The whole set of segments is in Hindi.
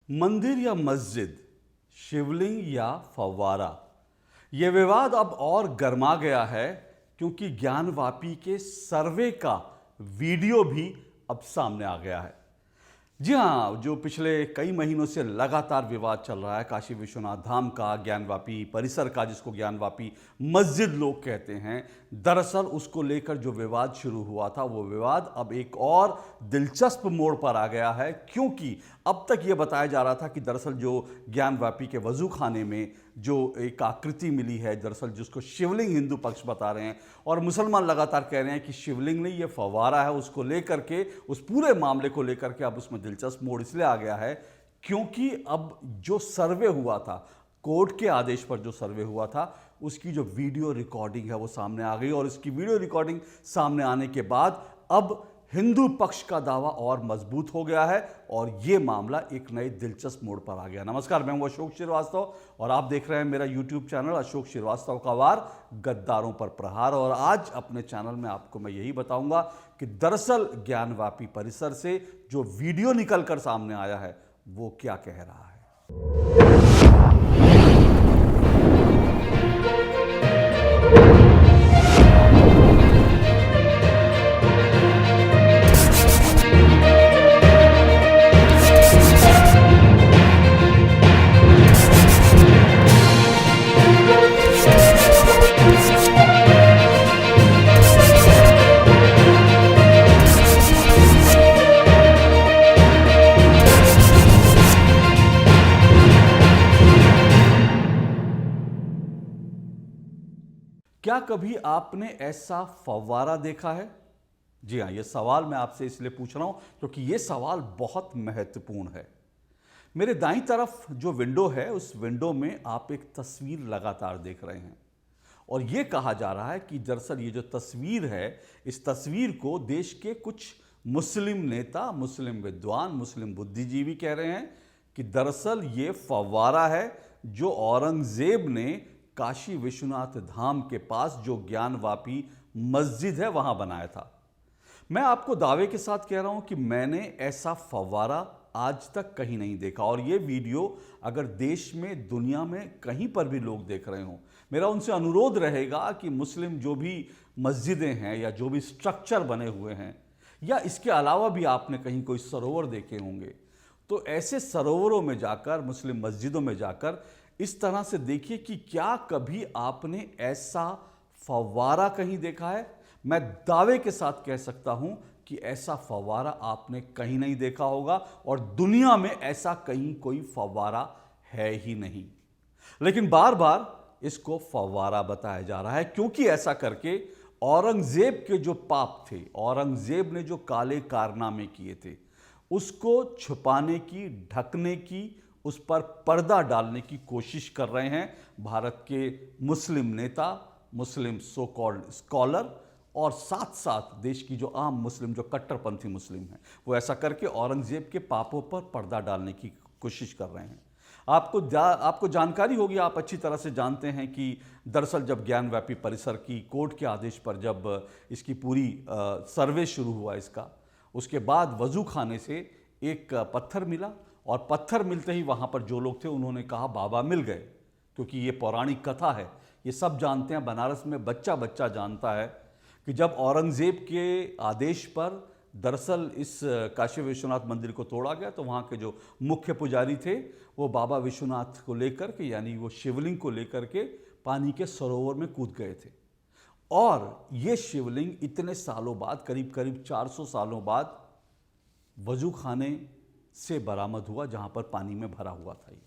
मंदिर या मस्जिद, शिवलिंग या फव्वारा, ये विवाद अब और गर्मा गया है क्योंकि ज्ञानवापी के सर्वे का वीडियो भी अब सामने आ गया है। जी हाँ, जो पिछले कई महीनों से लगातार विवाद चल रहा है काशी विश्वनाथ धाम का, ज्ञानवापी परिसर का, जिसको ज्ञानवापी मस्जिद लोग कहते हैं, दरअसल उसको लेकर जो विवाद शुरू हुआ था वो विवाद अब एक और दिलचस्प मोड़ पर आ गया है, क्योंकि अब तक ये बताया जा रहा था कि दरअसल जो ज्ञानवापी के वजू खाने में जो एक आकृति मिली है, दरअसल जिसको शिवलिंग हिंदू पक्ष बता रहे हैं और मुसलमान लगातार कह रहे हैं कि शिवलिंग नहीं, ये फव्वारा है, उसको लेकर के, उस पूरे मामले को लेकर के अब उसमें दिलचस्प मोड़ इसलिए आ गया है क्योंकि अब जो सर्वे हुआ था, कोर्ट के आदेश पर जो सर्वे हुआ था, उसकी जो वीडियो रिकॉर्डिंग है वो सामने आ गई और इसकी वीडियो रिकॉर्डिंग सामने आने के बाद अब हिंदू पक्ष का दावा और मजबूत हो गया है और ये मामला एक नए दिलचस्प मोड़ पर आ गया। नमस्कार, मैं हूं अशोक श्रीवास्तव और आप देख रहे हैं मेरा यूट्यूब चैनल अशोक श्रीवास्तव का वार, गद्दारों पर प्रहार। और आज अपने चैनल में आपको मैं यही बताऊंगा कि दरअसल ज्ञानवापी परिसर से जो वीडियो निकलकर सामने आया है वो क्या कह रहा है। क्या कभी आपने ऐसा फव्वारा देखा है? जी हां, यह सवाल मैं आपसे इसलिए पूछ रहा हूं क्योंकि यह सवाल बहुत महत्वपूर्ण है। मेरे दाईं तरफ जो विंडो है, उस विंडो में आप एक तस्वीर लगातार देख रहे हैं और यह कहा जा रहा है कि दरअसल ये जो तस्वीर है, इस तस्वीर को देश के कुछ मुस्लिम नेता, मुस्लिम विद्वान, मुस्लिम बुद्धिजीवी कह रहे हैं कि दरअसल ये फव्वारा है जो औरंगजेब ने काशी विश्वनाथ धाम के पास जो ज्ञानवापी मस्जिद है वहां बनाया था। मैं आपको दावे के साथ कह रहा हूं कि मैंने ऐसा फव्वारा आज तक कहीं नहीं देखा और यह वीडियो अगर देश में, दुनिया में कहीं पर भी लोग देख रहे हों, मेरा उनसे अनुरोध रहेगा कि मुस्लिम जो भी मस्जिदें हैं या जो भी स्ट्रक्चर बने हुए हैं या इसके अलावा भी आपने कहीं कोई सरोवर देखे होंगे, तो ऐसे सरोवरों में जाकर, मुस्लिम मस्जिदों में जाकर इस तरह से देखिए कि क्या कभी आपने ऐसा फव्वारा कहीं देखा है। मैं दावे के साथ कह सकता हूं कि ऐसा फव्वारा आपने कहीं नहीं देखा होगा और दुनिया में ऐसा कहीं कोई फव्वारा है ही नहीं। लेकिन बार बार इसको फव्वारा बताया जा रहा है क्योंकि ऐसा करके औरंगजेब के जो पाप थे, औरंगजेब ने जो काले कारनामे किए थे, उसको छुपाने की, ढकने की, उस पर पर्दा डालने की कोशिश कर रहे हैं भारत के मुस्लिम नेता, मुस्लिम सो कॉल्ड स्कॉलर और साथ साथ देश की जो आम मुस्लिम, जो कट्टरपंथी मुस्लिम हैं, वो ऐसा करके औरंगजेब के पापों पर पर्दा डालने की कोशिश कर रहे हैं। आपको जानकारी होगी, आप अच्छी तरह से जानते हैं कि दरअसल जब ज्ञानवापी परिसर की कोर्ट के आदेश पर जब इसकी पूरी सर्वे शुरू हुआ इसका, उसके बाद वजू खाने से एक पत्थर मिला और पत्थर मिलते ही वहाँ पर जो लोग थे उन्होंने कहा बाबा मिल गए, क्योंकि ये पौराणिक कथा है, ये सब जानते हैं, बनारस में बच्चा बच्चा जानता है कि जब औरंगजेब के आदेश पर दरअसल इस काशी विश्वनाथ मंदिर को तोड़ा गया तो वहाँ के जो मुख्य पुजारी थे वो बाबा विश्वनाथ को लेकर के, यानी वो शिवलिंग को लेकर के पानी के सरोवर में कूद गए थे और ये शिवलिंग इतने सालों बाद, करीब करीब 400 सालों बाद वजू खाने से बरामद हुआ जहां पर पानी में भरा हुआ था ये।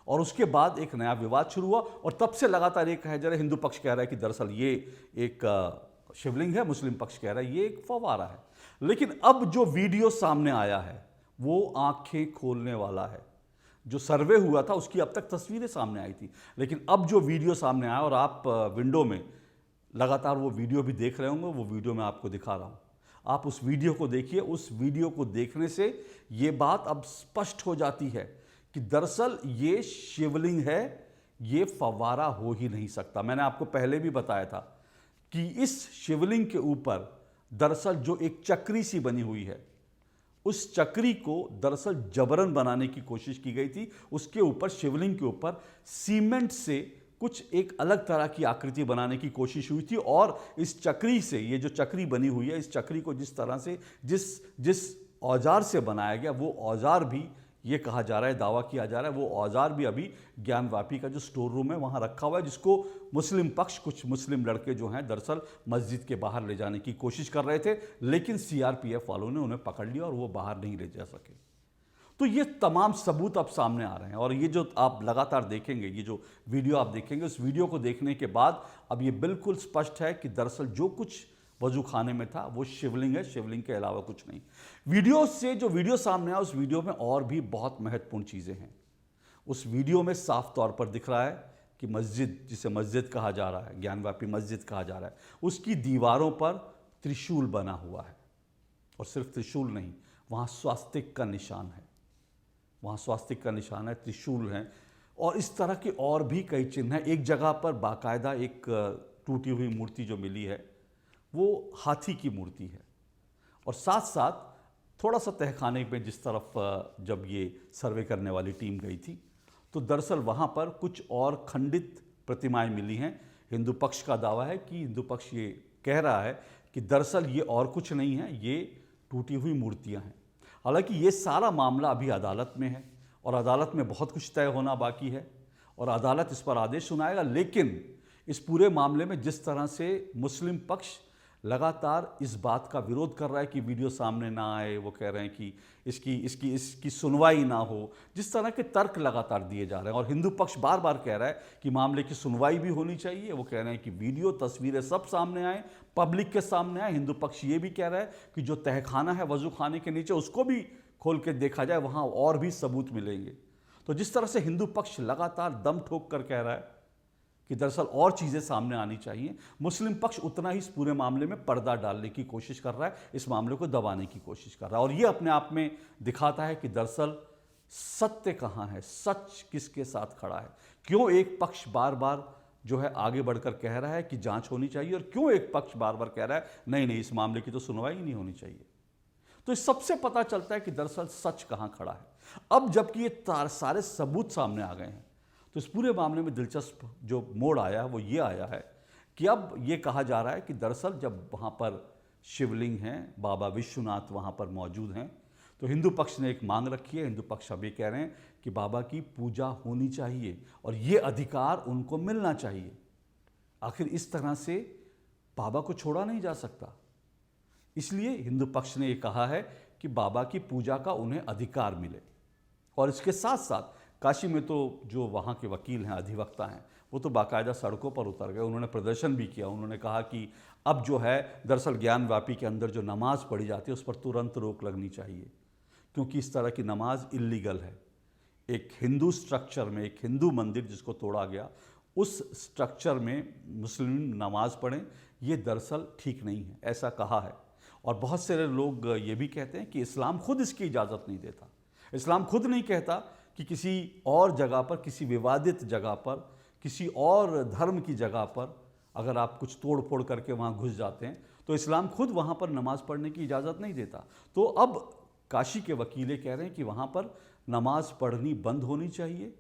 और उसके बाद एक नया विवाद शुरू हुआ और तब से लगातार ये कहा जा रहा है, हिंदू पक्ष कह रहा है कि दरअसल ये एक शिवलिंग है, मुस्लिम पक्ष कह रहा है ये एक फव्वारा है। लेकिन अब जो वीडियो सामने आया है वो आंखें खोलने वाला है। जो सर्वे हुआ था उसकी अब तक तस्वीरें सामने आई थी, लेकिन अब जो वीडियो सामने आया और आप विंडो में लगातार वो वीडियो भी देख रहे होंगे, वो वीडियो मैं आपको दिखा रहा हूं, आप उस वीडियो को देखिए। उस वीडियो को देखने से ये बात अब स्पष्ट हो जाती है कि दरअसल ये शिवलिंग है, ये फव्वारा हो ही नहीं सकता। मैंने आपको पहले भी बताया था कि इस शिवलिंग के ऊपर दरअसल जो एक चक्री सी बनी हुई है उस चक्री को दरअसल जबरन बनाने की कोशिश की गई थी। उसके ऊपर, शिवलिंग के ऊपर सीमेंट से कुछ एक अलग तरह की आकृति बनाने की कोशिश हुई थी और इस चक्री से, ये जो चक्री बनी हुई है, इस चक्री को जिस तरह से, जिस जिस औजार से बनाया गया, वो औजार भी, ये कहा जा रहा है, दावा किया जा रहा है, वो औजार भी अभी ज्ञानवापी का जो स्टोर रूम है वहाँ रखा हुआ है, जिसको मुस्लिम पक्ष, कुछ मुस्लिम लड़के जो हैं दरअसल मस्जिद के बाहर ले जाने की कोशिश कर रहे थे, लेकिन सीआरपीएफ वालों ने उन्हें पकड़ लिया और वो बाहर नहीं ले जा सके। तो ये तमाम सबूत अब सामने आ रहे हैं और ये जो आप लगातार देखेंगे, ये जो वीडियो आप देखेंगे, उस वीडियो को देखने के बाद अब ये बिल्कुल स्पष्ट है कि दरअसल जो कुछ वजू खाने में था वो शिवलिंग है, शिवलिंग के अलावा कुछ नहीं। वीडियो से जो वीडियो सामने आया, उस वीडियो में और भी बहुत महत्वपूर्ण चीज़ें हैं। उस वीडियो में साफ तौर पर दिख रहा है कि मस्जिद, जिसे मस्जिद कहा जा रहा है, ज्ञानवापी मस्जिद कहा जा रहा है, उसकी दीवारों पर त्रिशूल बना हुआ है। और सिर्फ त्रिशूल नहीं, वहाँ स्वास्तिक का निशान है, वहाँ स्वास्तिक का निशान है, त्रिशूल हैं और इस तरह के और भी कई चिन्ह हैं। एक जगह पर बाकायदा एक टूटी हुई मूर्ति जो मिली है वो हाथी की मूर्ति है। और साथ साथ थोड़ा सा तहखाने में जिस तरफ जब ये सर्वे करने वाली टीम गई थी तो दरअसल वहाँ पर कुछ और खंडित प्रतिमाएं मिली हैं। हिंदू पक्ष का दावा है कि, हिंदू पक्ष ये कह रहा है कि दरअसल ये और कुछ नहीं है, ये टूटी हुई मूर्तियाँ हैं। हालांकि ये सारा मामला अभी अदालत में है और अदालत में बहुत कुछ तय होना बाकी है और अदालत इस पर आदेश सुनाएगा। लेकिन इस पूरे मामले में जिस तरह से मुस्लिम पक्ष लगातार इस बात का विरोध कर रहा है कि वीडियो सामने ना आए, वो कह रहे हैं कि इसकी सुनवाई ना हो, जिस तरह के तर्क लगातार दिए जा रहे हैं और हिंदू पक्ष बार बार कह रहा है कि मामले की सुनवाई भी होनी चाहिए। वो कह रहे हैं कि वीडियो, तस्वीरें सब सामने आए, पब्लिक के सामने आए। हिंदू पक्ष ये भी कह रहा है कि जो तहखाना है वजू खाने के नीचे, उसको भी खोल के देखा जाए, वहाँ और भी सबूत मिलेंगे। तो जिस तरह से हिंदू पक्ष लगातार दम ठोक कर कह रहा है कि दरअसल और चीज़ें सामने आनी चाहिए, मुस्लिम पक्ष उतना ही इस पूरे मामले में पर्दा डालने की कोशिश कर रहा है, इस मामले को दबाने की कोशिश कर रहा है। और ये अपने आप में दिखाता है कि दरअसल सत्य कहाँ है, सच किसके साथ खड़ा है। क्यों एक पक्ष बार बार जो है आगे बढ़कर कह रहा है कि जांच होनी चाहिए और क्यों एक पक्ष बार बार कह रहा है नहीं नहीं, इस मामले की तो सुनवाई नहीं होनी चाहिए। तो इस सबसे पता चलता है कि दरअसल सच कहाँ खड़ा है। अब जबकि ये सारे सबूत सामने आ गए हैं तो इस पूरे मामले में दिलचस्प जो मोड़ आया है वो ये आया है कि अब ये कहा जा रहा है कि दरअसल जब वहाँ पर शिवलिंग हैं, बाबा विश्वनाथ वहाँ पर मौजूद हैं, तो हिंदू पक्ष ने एक मांग रखी है। हिंदू पक्ष अभी कह रहे हैं कि बाबा की पूजा होनी चाहिए और ये अधिकार उनको मिलना चाहिए। आखिर इस तरह से बाबा को छोड़ा नहीं जा सकता, इसलिए हिंदू पक्ष ने ये कहा है कि बाबा की पूजा का उन्हें अधिकार मिले। और इसके साथ साथ काशी में तो जो वहाँ के वकील हैं, अधिवक्ता हैं, वो तो बाकायदा सड़कों पर उतर गए, उन्होंने प्रदर्शन भी किया। उन्होंने कहा कि अब जो है दरअसल ज्ञानवापी के अंदर जो नमाज़ पढ़ी जाती है उस पर तुरंत रोक लगनी चाहिए, क्योंकि इस तरह की नमाज इल्लीगल है। एक हिंदू स्ट्रक्चर में, एक हिंदू मंदिर जिसको तोड़ा गया, उस स्ट्रक्चर में मुस्लिम नमाज पढ़ें, ये दरअसल ठीक नहीं है, ऐसा कहा है। और बहुत सारे लोग ये भी कहते हैं कि इस्लाम खुद इसकी इजाज़त नहीं देता। इस्लाम खुद नहीं कहता कि किसी और जगह पर, किसी विवादित जगह पर, किसी और धर्म की जगह पर अगर आप कुछ तोड़ फोड़ करके वहाँ घुस जाते हैं तो इस्लाम खुद वहाँ पर नमाज़ पढ़ने की इजाज़त नहीं देता। तो अब काशी के वकीले कह रहे हैं कि वहाँ पर नमाज़ पढ़नी बंद होनी चाहिए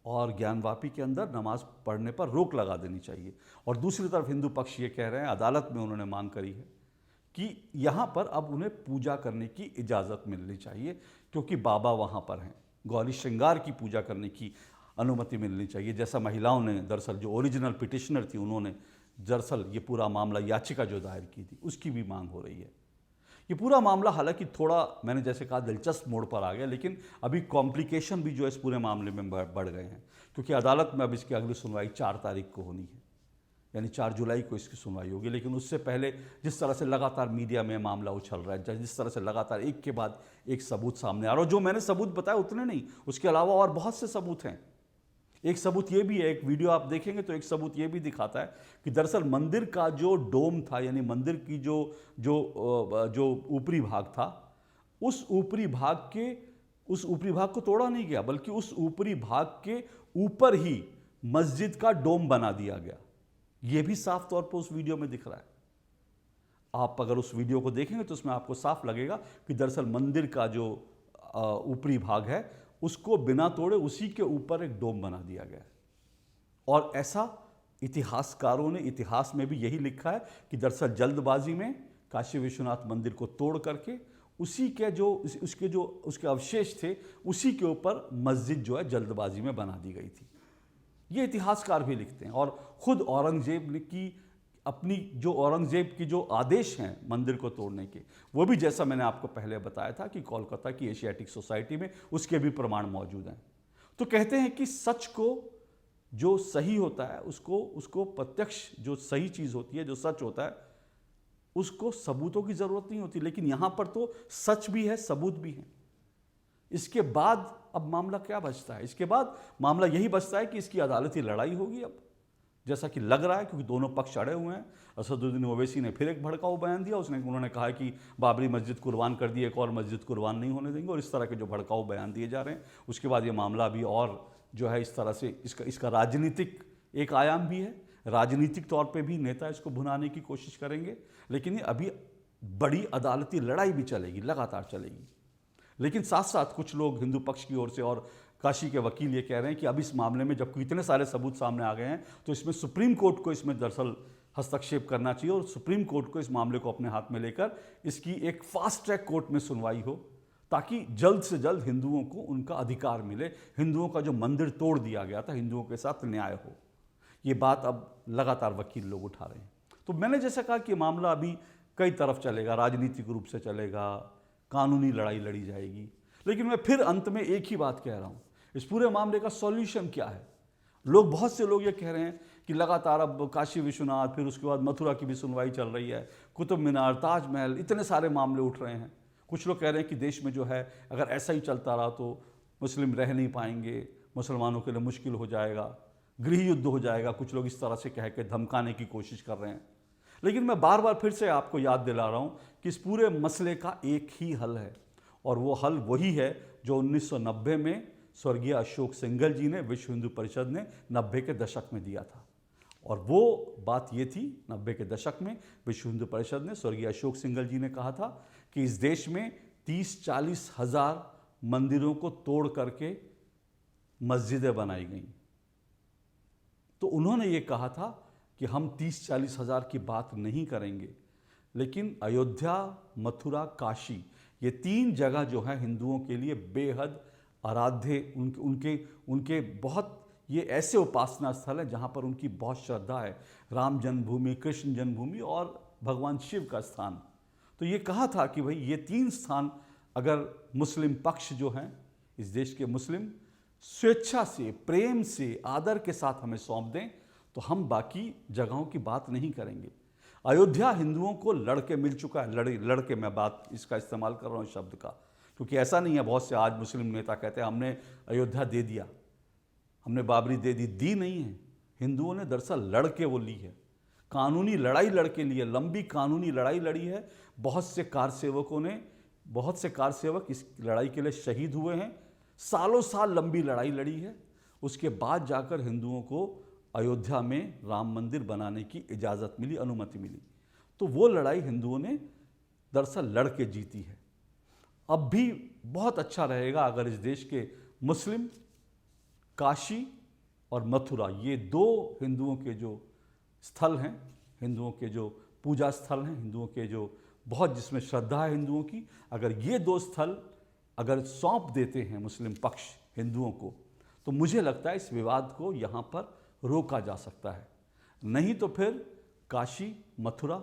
और ज्ञानवापी के अंदर नमाज़ पढ़ने पर रोक लगा देनी चाहिए। और दूसरी तरफ हिंदू पक्ष ये कह रहे हैं, अदालत में उन्होंने मांग करी है कि यहाँ पर अब उन्हें पूजा करने की इजाज़त मिलनी चाहिए, क्योंकि बाबा वहाँ पर हैं। गौरी श्रृंगार की पूजा करने की अनुमति मिलनी चाहिए, जैसा महिलाओं ने, दरअसल जो ओरिजिनल पिटिशनर थी, उन्होंने दरअसल ये पूरा मामला, याचिका जो दायर की थी, उसकी भी मांग हो रही है। ये पूरा मामला हालांकि थोड़ा, मैंने जैसे कहा, दिलचस्प मोड़ पर आ गया, लेकिन अभी कॉम्प्लिकेशन भी जो है इस पूरे मामले में बढ़ गए हैं, क्योंकि अदालत में अब इसकी अगली सुनवाई 4 तारीख को होनी है, यानी 4 जुलाई को इसकी सुनवाई होगी। लेकिन उससे पहले जिस तरह से लगातार मीडिया में मामला उछल रहा है, जिस तरह से लगातार एक के बाद एक सबूत सामने आ रहा है, जो मैंने सबूत बताया उतने नहीं, उसके अलावा और बहुत से सबूत हैं। एक सबूत ये भी है, एक वीडियो आप देखेंगे तो एक सबूत ये भी दिखाता है कि दरअसल मंदिर का जो डोम था, यानी मंदिर की जो ऊपरी भाग था, उस ऊपरी भाग को तोड़ा नहीं गया, बल्कि उस ऊपरी भाग के ऊपर ही मस्जिद का डोम बना दिया गया। यह भी साफ तौर पर उस वीडियो में दिख रहा है। आप अगर उस वीडियो को देखेंगे तो उसमें आपको साफ लगेगा कि दरअसल मंदिर का जो ऊपरी भाग है उसको बिना तोड़े उसी के ऊपर एक डोम बना दिया गया है। और ऐसा इतिहासकारों ने इतिहास में भी यही लिखा है कि दरअसल जल्दबाजी में काशी विश्वनाथ मंदिर को तोड़ करके उसी के जो उसके अवशेष थे उसी के ऊपर मस्जिद जो है जल्दबाजी में बना दी गई थी। ये इतिहासकार भी लिखते हैं। और खुद औरंगजेब ने की अपनी जो औरंगजेब की जो आदेश हैं मंदिर को तोड़ने के, वो भी जैसा मैंने आपको पहले बताया था कि कोलकाता की एशियाटिक सोसाइटी में उसके भी प्रमाण मौजूद हैं। तो कहते हैं कि सच को जो सही होता है उसको प्रत्यक्ष जो सही चीज़ होती है, जो सच होता है, उसको सबूतों की ज़रूरत नहीं होती। लेकिन यहाँ पर तो सच भी है, सबूत भी है। इसके बाद अब मामला क्या बचता है? इसके बाद मामला यही बचता है कि इसकी अदालती लड़ाई होगी अब, जैसा कि लग रहा है, क्योंकि दोनों पक्ष अड़े हुए हैं। असदुद्दीन ओवैसी ने फिर एक भड़काऊ बयान दिया। उन्होंने कहा कि बाबरी मस्जिद कुर्बान कर दी, एक और मस्जिद कुर्बान नहीं होने देंगे, और इस तरह के जो भड़काऊ बयान दिए जा रहे हैं। उसके बाद ये मामला भी और जो है इस तरह से इसका राजनीतिक एक आयाम भी है। राजनीतिक तौर पे भी नेता इसको भुनाने की कोशिश करेंगे, लेकिन ये अभी बड़ी अदालती लड़ाई भी चलेगी, लगातार चलेगी। लेकिन साथ साथ कुछ लोग हिंदू पक्ष की ओर से और काशी के वकील ये कह रहे हैं कि अब इस मामले में जबकि इतने सारे सबूत सामने आ गए हैं तो इसमें सुप्रीम कोर्ट को इसमें दरअसल हस्तक्षेप करना चाहिए, और सुप्रीम कोर्ट को इस मामले को अपने हाथ में लेकर इसकी एक फास्ट ट्रैक कोर्ट में सुनवाई हो, ताकि जल्द से जल्द हिंदुओं को उनका अधिकार मिले। हिंदुओं का जो मंदिर तोड़ दिया गया था, हिंदुओं के साथ न्याय हो। ये बात अब लगातार वकील लोग उठा रहे हैं। तो मैंने जैसा कहा कि मामला अभी कई तरफ चलेगा, राजनीतिक रूप से चलेगा, कानूनी लड़ाई लड़ी जाएगी। लेकिन मैं फिर अंत में एक ही बात कह रहा हूँ, इस पूरे मामले का सॉल्यूशन क्या है? बहुत से लोग ये कह रहे हैं कि लगातार अब काशी विश्वनाथ, फिर उसके बाद मथुरा की भी सुनवाई चल रही है, कुतुब मीनार, ताजमहल, इतने सारे मामले उठ रहे हैं। कुछ लोग कह रहे हैं कि देश में जो है अगर ऐसा ही चलता रहा तो मुस्लिम रह नहीं पाएंगे, मुसलमानों के लिए मुश्किल हो जाएगा, गृह युद्ध हो जाएगा। कुछ लोग इस तरह से कह के धमकाने की कोशिश कर रहे हैं। लेकिन मैं बार बार फिर से आपको याद दिला रहा हूँ कि इस पूरे मसले का एक ही हल है, और वो हल वही है जो 1990 में स्वर्गीय अशोक सिंघल जी ने, विश्व हिंदू परिषद ने 90 के दशक में दिया था। और वो बात ये थी, 90 के दशक में विश्व हिंदू परिषद ने, स्वर्गीय अशोक सिंघल जी ने कहा था कि इस देश में 30-40 हज़ार मंदिरों को तोड़ करके मस्जिदें बनाई गई। तो उन्होंने ये कहा था कि हम 30-40 हज़ार की बात नहीं करेंगे, लेकिन अयोध्या, मथुरा, काशी, ये 3 जगह जो है हिंदुओं के लिए बेहद आराध्य, उनके बहुत ये ऐसे उपासना स्थल है जहाँ पर उनकी बहुत श्रद्धा है। राम जन्मभूमि, कृष्ण जन्मभूमि और भगवान शिव का स्थान। तो ये कहा था कि भाई ये 3 स्थान अगर मुस्लिम पक्ष जो हैं, इस देश के मुस्लिम, स्वेच्छा से, प्रेम से, आदर के साथ हमें सौंप दें तो हम बाकी जगहों की बात नहीं करेंगे। अयोध्या हिंदुओं को लड़के मिल चुका है, लड़के मैं बात इसका इस्तेमाल कर रहा हूँ शब्द का, क्योंकि ऐसा नहीं है बहुत से आज मुस्लिम नेता कहते हैं हमने अयोध्या दे दिया, हमने बाबरी दे दी नहीं है। हिंदुओं ने दरअसल लड़के वो ली है, कानूनी लड़ाई लड़के लिए, लंबी कानूनी लड़ाई लड़ी है। बहुत से कारसेवक इस लड़ाई के लिए शहीद हुए हैं, सालों साल लंबी लड़ाई लड़ी है। उसके बाद जाकर हिंदुओं को अयोध्या में राम मंदिर बनाने की इजाज़त मिली, अनुमति मिली। तो वो लड़ाई हिंदुओं ने दरअसल लड़ के जीती है। अब भी बहुत अच्छा रहेगा अगर इस देश के मुस्लिम काशी और मथुरा, ये 2 हिंदुओं के जो स्थल हैं, हिंदुओं के जो पूजा स्थल हैं, हिंदुओं के जो बहुत जिसमें श्रद्धा है हिंदुओं की, अगर ये 2 स्थल अगर सौंप देते हैं मुस्लिम पक्ष हिंदुओं को, तो मुझे लगता है इस विवाद को यहाँ पर रोका जा सकता है। नहीं तो फिर काशी, मथुरा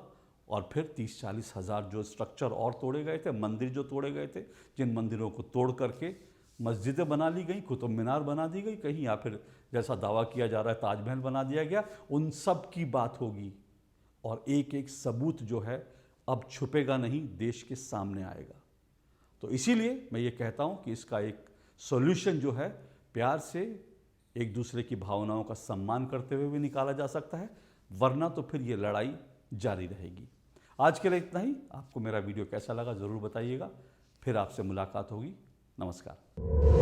और फिर 30-40 हज़ार जो स्ट्रक्चर और तोड़े गए थे, मंदिर जो तोड़े गए थे, जिन मंदिरों को तोड़ करके मस्जिदें बना ली गई, कुतुब मीनार बना दी गई कहीं, या फिर जैसा दावा किया जा रहा है ताजमहल बना दिया गया, उन सब की बात होगी। और एक एक सबूत जो है अब छुपेगा नहीं, देश के सामने आएगा। तो इसीलिए मैं ये कहता हूँ कि इसका एक सॉल्यूशन जो है प्यार से, एक दूसरे की भावनाओं का सम्मान करते हुए भी निकाला जा सकता है, वरना तो फिर ये लड़ाई जारी रहेगी। आज के लिए इतना ही। आपको मेरा वीडियो कैसा लगा ज़रूर बताइएगा। फिर आपसे मुलाकात होगी। नमस्कार।